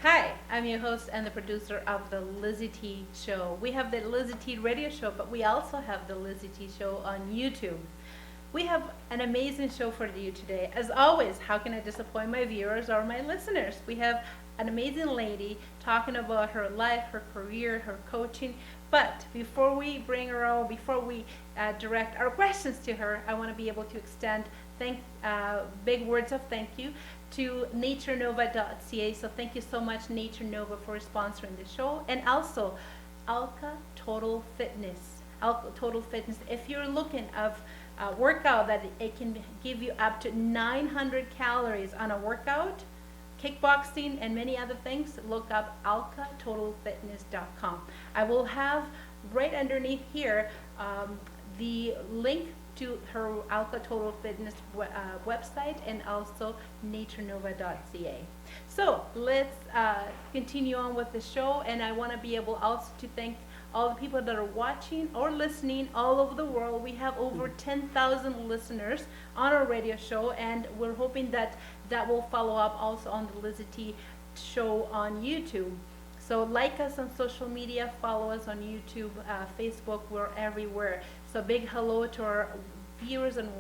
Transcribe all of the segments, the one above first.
Hi, I'm your host and the producer of the LizyT show. We have the LizyT radio show, but we also have the LizyT show on YouTube. We have an amazing show for you today. As always, how can I disappoint my viewers or my listeners? We have an amazing lady talking about her life, her career, her coaching. But before we bring her on, before we direct our questions to her, I want to be able to extend big words of thank you to naturenova.ca. So thank you so much, Nature Nova, for sponsoring the show, and also Alka Total Fitness. Alka Total Fitness. If you're looking of a workout that it can give you up to 900 calories on a workout, kickboxing and many other things, look up alkatotalfitness.com. I will have right underneath here the link to her Alka Total Fitness website and also naturenova.ca. So let's continue on with the show, and I want to be able also to thank all the people that are watching or listening all over the world. We have over 10,000 listeners on our radio show, and we're hoping that that will follow up also on the LizyT show on YouTube. So like us on social media, follow us on YouTube, Facebook, we're everywhere. So big hello to our viewers and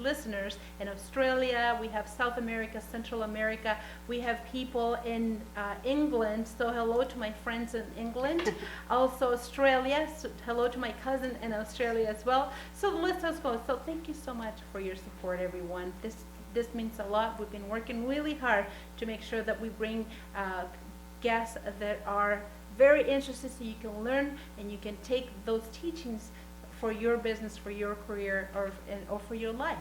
listeners in Australia. We have South America, Central America. We have people in England. So hello to my friends in England. Also Australia. So hello to my cousin in Australia as well. So the list goes. So thank you so much for your support, everyone. This means a lot. We've been working really hard to make sure that we bring guests that are very interested, so you can learn and you can take those teachings for your business, for your career, or for your life.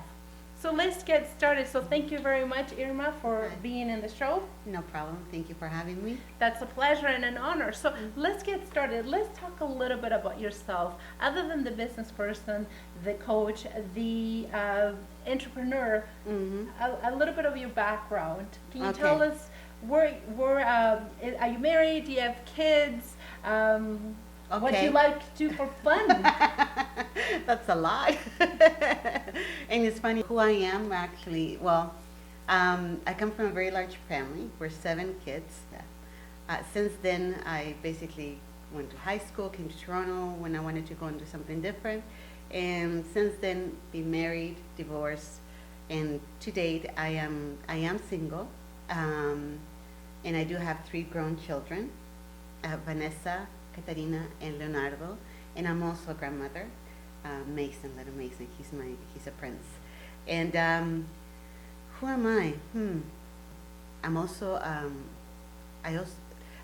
So let's get started. So thank you very much, Irma, for being in the show. No problem. Thank you for having me. That's a pleasure and an honor. So let's get started. Let's talk a little bit about yourself. Other than the business person, the coach, the entrepreneur, a little bit of your background. Can you tell us where are you married? Do you have kids? What do you like to do for fun? That's a lot. And it's funny who I am actually. Well, I come from a very large family. We're 7 kids. Since then, I basically went to high school, came to Toronto when I wanted to go and do something different. And since then, been married, divorced, and to date, I am single. And I do have 3 grown children, Vanessa, Katarina, and Leonardo. And I'm also a grandmother, Mason, little Mason. He's a prince. And who am I? I'm also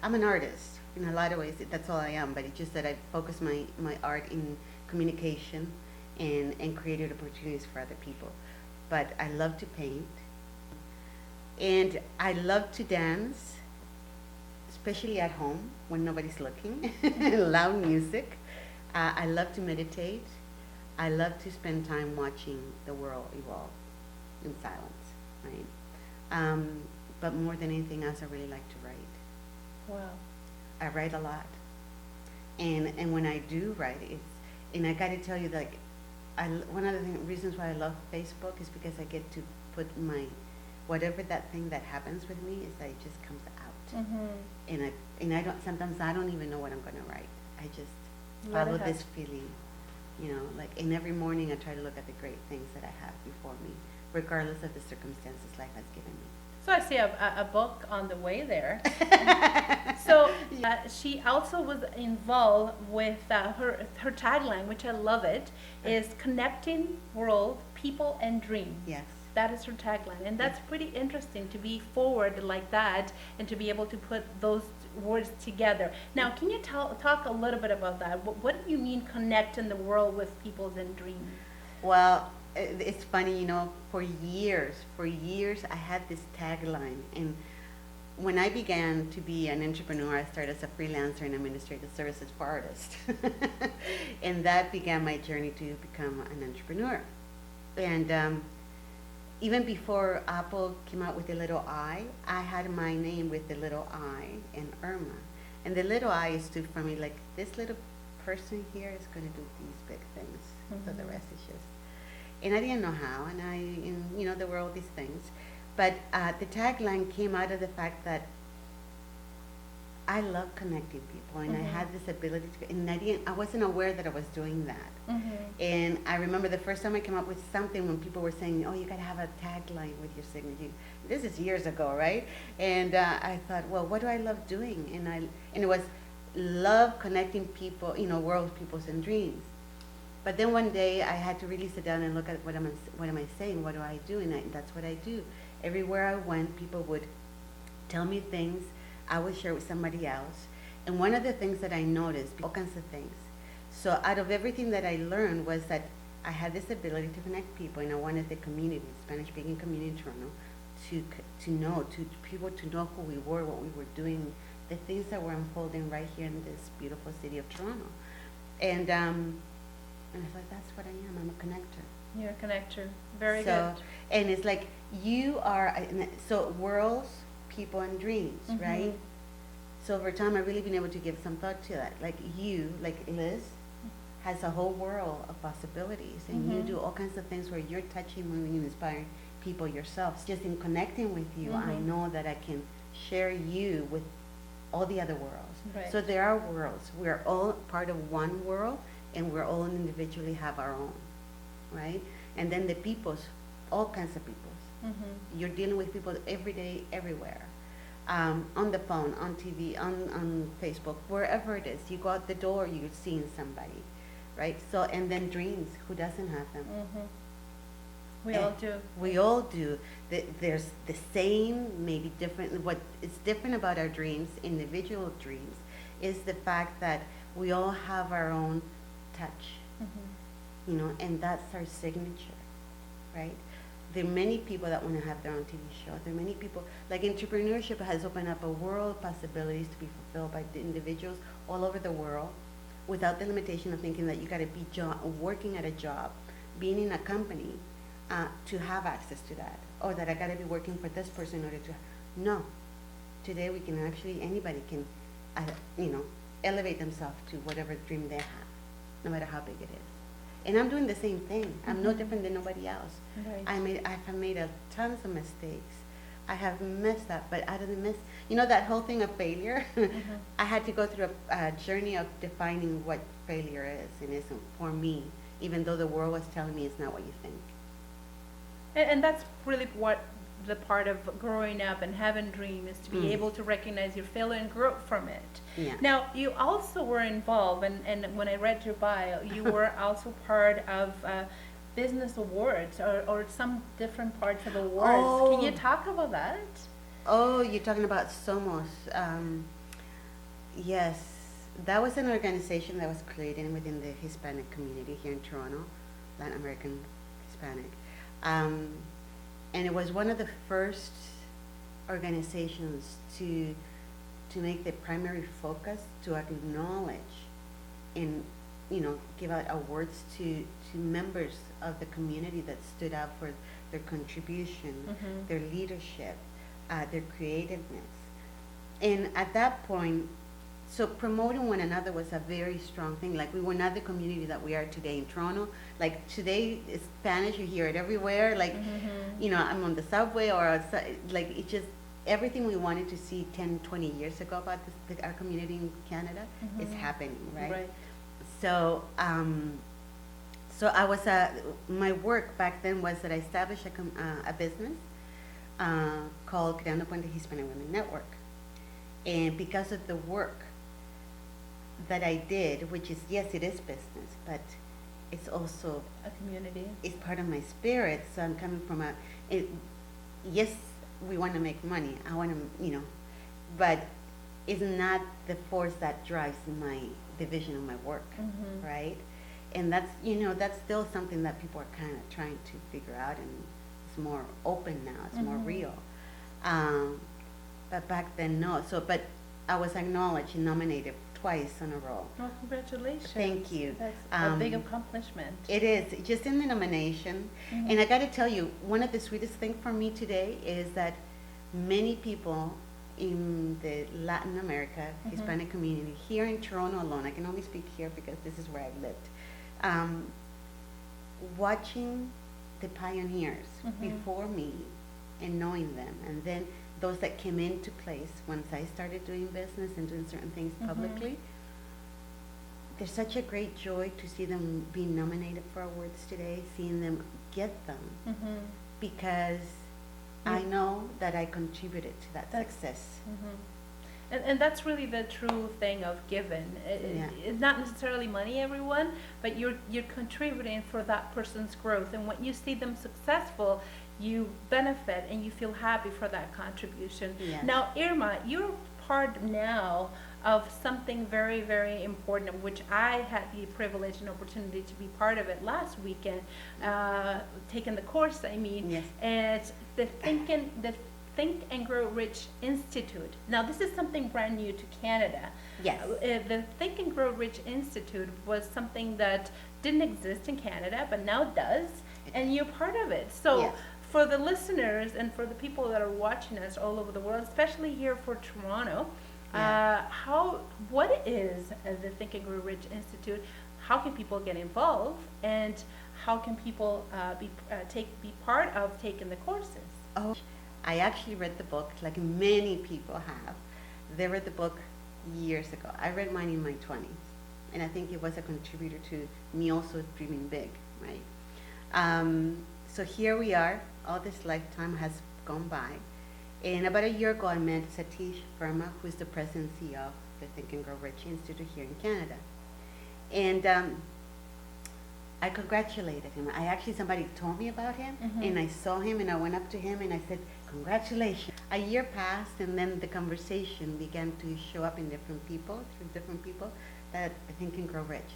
I'm an artist in a lot of ways. That's all I am. But it's just that I focus my art in communication and created opportunities for other people. But I love to paint. And I love to dance, especially at home when nobody's looking, loud music. I love to meditate. I love to spend time watching the world evolve in silence, right? But more than anything else, I really like to write. Wow. I write a lot. And when I do write, and I got to tell you, like, one of the reasons why I love Facebook is because I get to put whatever that thing that happens with me is that it just comes out. And I don't, sometimes I don't even know what I'm going to write. I just follow this feeling, and every morning I try to look at the great things that I have before me, regardless of the circumstances life has given me. So I see a book on the way there. So she also was involved with her tagline, which I love it, is connecting world, people, and dream. Yes. That is her tagline, and that's pretty interesting to be forward like that and to be able to put those words together. Now, can you talk a little bit about that? What do you mean connecting the world with people's and dreams? Well, it's funny, for years I had this tagline, and when I began to be an entrepreneur, I started as a freelancer in administrative services for artists. And that began my journey to become an entrepreneur. And even before Apple came out with the little I had my name with the little I and Irma. And the little I stood for me like, this little person here is going to do these big things. So the rest is just. And I didn't know how, and there were all these things. But the tagline came out of the fact that I love connecting people, and I Mhm. had this ability to, and I wasn't aware that I was doing that. Mhm. And I remember the first time I came up with something when people were saying, "Oh, you gotta have a tagline with your signature." This is years ago, right? And I thought, well, what do I love doing? And it was love connecting people, world, peoples, and dreams. But then one day I had to really sit down and look at what am I saying? What do I do? And that's what I do. Everywhere I went, people would tell me things. I would share with somebody else. And one of the things that I noticed, all kinds of things. So out of everything that I learned was that I had this ability to connect people, and I wanted the community, Spanish-speaking community in Toronto, to people to know who we were, what we were doing, the things that were unfolding right here in this beautiful city of Toronto. And I thought, that's what I am. I'm a connector. You're a connector. Very So, good. and it's like you are, so worlds, people, and dreams, Mhm. right? So over time, I've really been able to give some thought to that. Like you, like Liz, has a whole world of possibilities, and you Mhm. do all kinds of things where you're touching, moving, and inspiring people yourself. Just in connecting with you, I Mhm. know that I can share you with all the other worlds. Right. So there are worlds. We're all part of one world, and we're all individually have our own, right? And then the peoples, all kinds of peoples. Mhm. You're dealing with people every day, everywhere. On the phone, on TV, on Facebook, wherever it is. You go out the door, you're seeing somebody, right? So, and then dreams, who doesn't have them? Mhm. We And all do. We all do. There's the same, maybe different. What is different about our dreams, individual dreams, is the fact that we all have our own touch, Mhm. and that's our signature, right? There are many people that want to have their own TV show. There are many people, like entrepreneurship has opened up a world of possibilities to be fulfilled by the individuals all over the world without the limitation of thinking that you got to be working at a job, being in a company to have access to that, or that I got to be working for this person in order to. No. Today we can actually, anybody can, uh, elevate themselves to whatever dream they have, no matter how big it is. And I'm doing the same thing. I'm no Mhm. different than nobody else. Right. I have made tons of mistakes. I have messed up, but out of the that whole thing of failure, Mhm. I had to go through a journey of defining what failure is and isn't for me, even though the world was telling me it's not what you think. And that's really what the part of growing up and having dream is, to be Mm. able to recognize your failure and grow from it. Yeah. Now, you also were involved, and when I read your bio, you were also part of business awards or some different parts of awards. Can you Oh. talk about that? Oh, you're talking about Somos. Yes, that was an organization that was created within the Hispanic community here in Toronto, Latin American Hispanic. And it was one of the first organizations to make the primary focus to acknowledge and give out awards to members of the community that stood out for their contribution, Mhm. their leadership, their creativeness. And at that point, so promoting one another was a very strong thing. Like, we were not the community that we are today in Toronto. Like, today is Spanish, you hear it everywhere. Like, Mhm. I'm on the subway or outside, like, it's just everything we wanted to see 10, 20 years ago about our community in Canada is Mhm. happening, right? Right. So, so I was, my work back then was that I established a business called Creando Puente Hispanic Women Network. And because of the work that I did, which is, yes, it is business, but it's also, A community. it's part of my spirit. So I'm coming from yes, we want to make money. I want to, but it's not the force that drives the vision of my work, Mhm. right? And that's still something that people are kind of trying to figure out, and it's more open now. It's more Mhm. real. But back then, no. So, but I was acknowledged and nominated twice in a row. Well, congratulations. Thank you. That's a big accomplishment. It is, just in the nomination. Mhm. And I got to tell you, one of the sweetest things for me today is that many people in the Latin America, Mhm. Hispanic community, here in Toronto alone, I can only speak here because this is where I've lived, watching the pioneers Mhm. before me and knowing them, and then those that came into place once I started doing business and doing certain things publicly, there's such a great joy to see them being nominated for awards today, seeing them get them, because I know that I contributed to that success. And that's really the true thing of giving. It's not necessarily money, everyone, but you're contributing for that person's growth. And when you see them successful, you benefit and you feel happy for that contribution. Yes. Now, Irma, you're part now of something very, very important, which I had the privilege and opportunity to be part of it last weekend, taking the course, I mean. Yes. And it's the Think and Grow Rich Institute. Now, this is something brand new to Canada. Yes. The Think and Grow Rich Institute was something that didn't exist in Canada, but now does, and you're part of it. So, Yes. for the listeners and for the people that are watching us all over the world, especially here for Toronto, what is the Think and Grow Rich Institute? How can people get involved, and how can people be part of taking the courses? Oh, I actually read the book, like many people have. They read the book years ago. I read mine in my 20s, and I think it was a contributor to me also dreaming big, right? So here we are. All this lifetime has gone by. And about a year ago, I met Satish Verma, who's the president and CEO of the Think and Grow Rich Institute here in Canada. And I congratulated him. Somebody told me about him, and I saw him, and I went up to him, and I said, congratulations. A year passed, and then the conversation began to show up in different people, that Think and Grow Rich.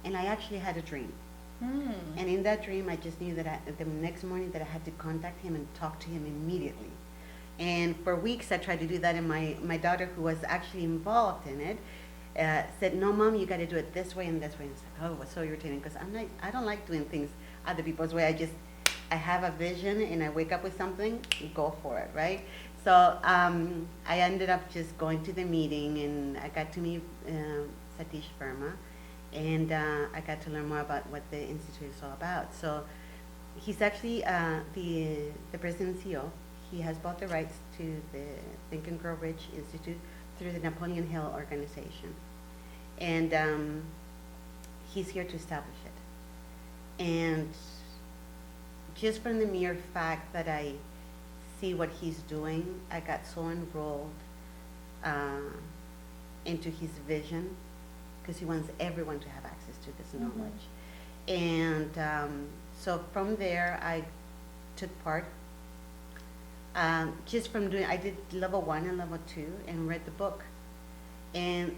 And I actually had a dream. And in that dream, I just knew that the next morning that I had to contact him and talk to him immediately. And for weeks, I tried to do that, and my daughter, who was actually involved in it, said, no, Mom, you got to do it this way and this way. And it's like, oh, it was so irritating, because I don't like doing things other people's way. I have a vision, and I wake up with something, go for it, right? So I ended up just going to the meeting, and I got to meet Satish Verma, and I got to learn more about what the Institute is all about. So he's actually the president and CEO. He has bought the rights to the Think and Grow Rich Institute through the Napoleon Hill organization. And he's here to establish it. And just from the mere fact that I see what he's doing, I got so enrolled into his vision, because he wants everyone to have access to this knowledge. And so from there, I took part. Just from doing, I did level 1 and level 2 and read the book. And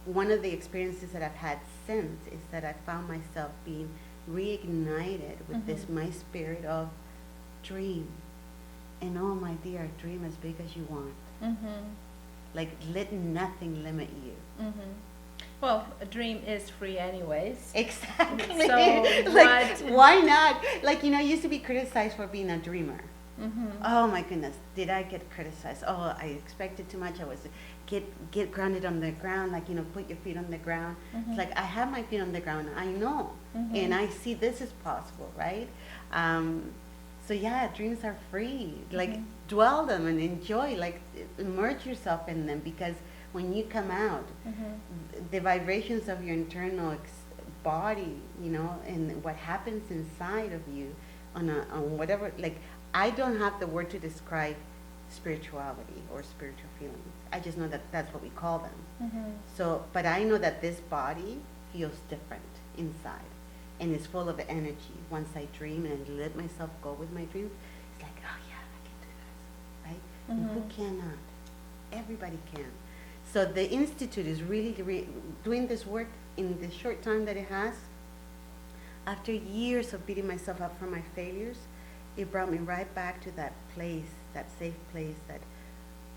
one of the experiences that I've had since is that I found myself being reignited with this, my spirit of dream. And oh my dear, dream as big as you want. Like, let nothing limit you. Well, a dream is free anyways. Exactly. So like, why not? Like, I used to be criticized for being a dreamer. Oh my goodness, did I get criticized? Oh, I expected too much. I was get grounded on the ground, like, put your feet on the ground. It's like, I have my feet on the ground, I know, and I see this is possible, right? So yeah, dreams are free. Like, dwell them and enjoy, like, immerse yourself in them, because when you come out, the vibrations of your internal body, and what happens inside of you on whatever, like, I don't have the word to describe spirituality or spiritual feelings. I just know that that's what we call them. So, but I know that this body feels different inside, and is full of energy. Once I dream and I let myself go with my dreams, it's like, oh yeah, I can do that, right? And who cannot? Everybody can. So the Institute is really doing this work in the short time that it has. After years of beating myself up for my failures, it brought me right back to that place, that safe place, that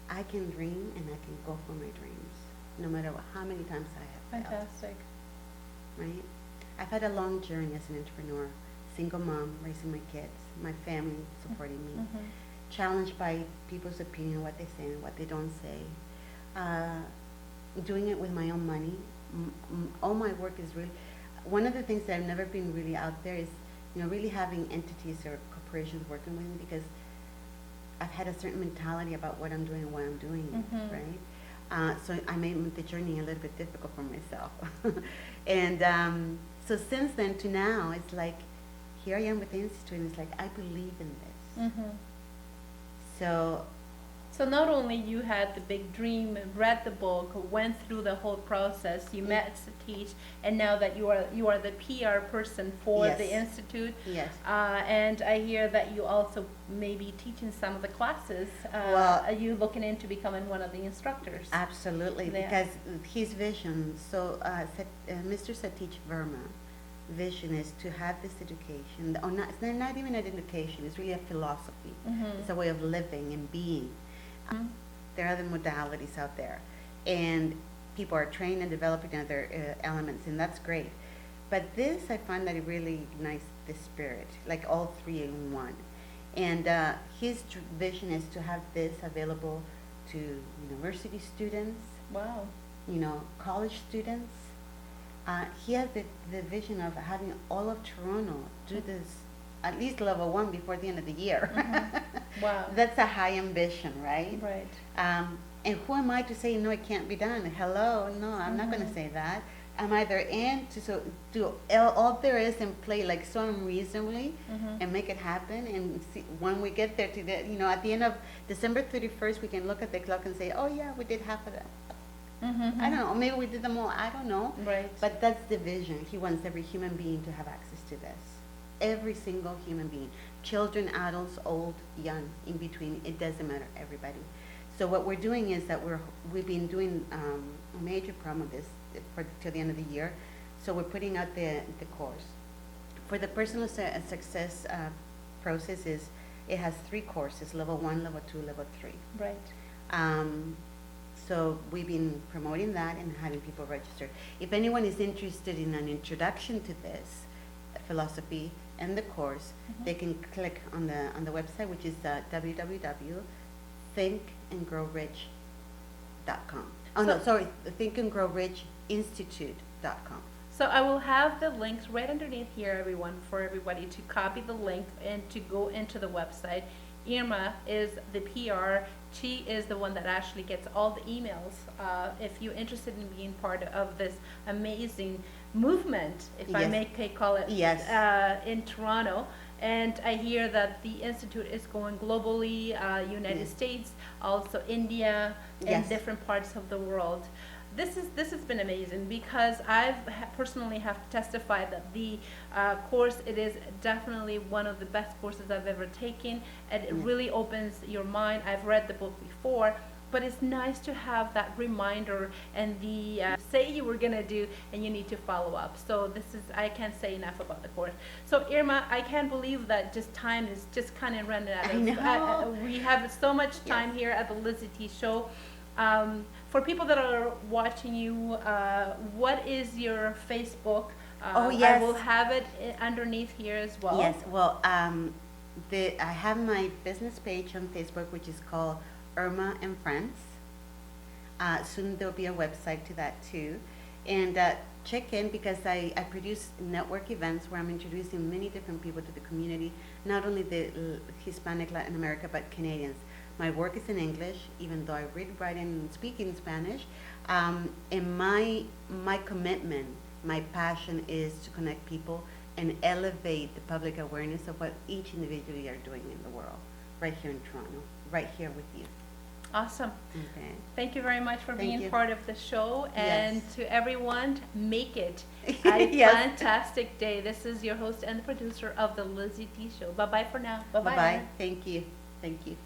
I can dream and I can go for my dreams, no matter how many times I have failed. Fantastic. Right? I've had a long journey as an entrepreneur, single mom, raising my kids, my family supporting me, challenged by people's opinion, what they say and what they don't say, doing it with my own money. All my work is really, one of the things that I've never been really out there is, really having entities or corporations working with me, because I've had a certain mentality about what I'm doing and why I'm doing it, Mhm. right? So I made the journey a little bit difficult for myself. And so since then to now, it's like, here I am with the Institute, and it's like, I believe in this. Mhm. So, So not only you had the big dream, read the book, went through the whole process, you met Satish, and now that you are the PR person for Yes. the institute, yes. and I hear that you also may be teaching some of the classes. Well- Are you looking into becoming one of the instructors? Absolutely, Yeah. because his vision, so Mr. Satish Verma, vision is to have this education, or not, it's not even an education, it's really a philosophy. Mhm. It's a way of living and being. Mhm. There are other modalities out there, and people are trained and developing other elements, and that's great. But this, I find that it really ignites the spirit, like all three in one. And his vision is to have this available to university students, Wow. college students. He has the vision of having all of Toronto do this, at least level 1 before the end of the year. Mhm. Wow. That's a high ambition, right? Right. And who am I to say, no, it can't be done? Hello, no, I'm not going to Mhm. say that. I'm either in to do all there is and play like so unreasonably Mhm. and make it happen. And see, when we get there to the, at the end of December 31st, we can look at the clock and say, oh yeah, we did half of that. Mhm. I don't know, maybe we did them all, I don't know. Right. But that's the vision. He wants every human being to have access to this. Every single human being. Children, adults, old, young, in between, it doesn't matter, everybody. So what we're doing is that we've been doing a major program of this till the end of the year. So we're putting out the course. For the personal success processes, it has 3 courses, level 1, level 2, level 3. Right. So we've been promoting that and having people register. If anyone is interested in an introduction to this philosophy and the course, Mhm. they can click on the website, which is www.thinkandgrowrich.com. Oh no, So- sorry, thinkandgrowrichinstitute.com. So I will have the links right underneath here, everyone, for everybody to copy the link and to go into the website. Irma is the PR. She is the one that actually gets all the emails. If you're interested in being part of this amazing movement, if I Yes. may call it, Yes. in Toronto. And I hear that the Institute is going globally, United Yes. States, also India, and Yes. different parts of the world. This has been amazing because personally have testified that the course, it is definitely one of the best courses I've ever taken, and it Yeah. really opens your mind. I've read the book before, but it's nice to have that reminder and the say you were gonna do and you need to follow up. So I can't say enough about the course. So Irma, I can't believe that just time is just kind of running out. I know. We have so much time here at the LizyT show. For people that are watching you, what is your Facebook? Oh, yes. I will have it underneath here as well. Yes, well, I have my business page on Facebook, which is called Irma and Friends. Soon there'll be a website to that too. And check in because I produce network events where I'm introducing many different people to the community, not only the Hispanic, Latin America, but Canadians. My work is in English, even though I read, write, and speak in Spanish. And my commitment, my passion is to connect people and elevate the public awareness of what each individually are doing in the world, right here in Toronto, right here with you. Awesome. Okay. Thank you very much for Thank being you. part of the show. And Yes. to everyone, make it a Yes. fantastic day. This is your host and the producer of the LizyT show. Bye-bye for now. Bye-bye. Bye-bye. Thank you. Thank you.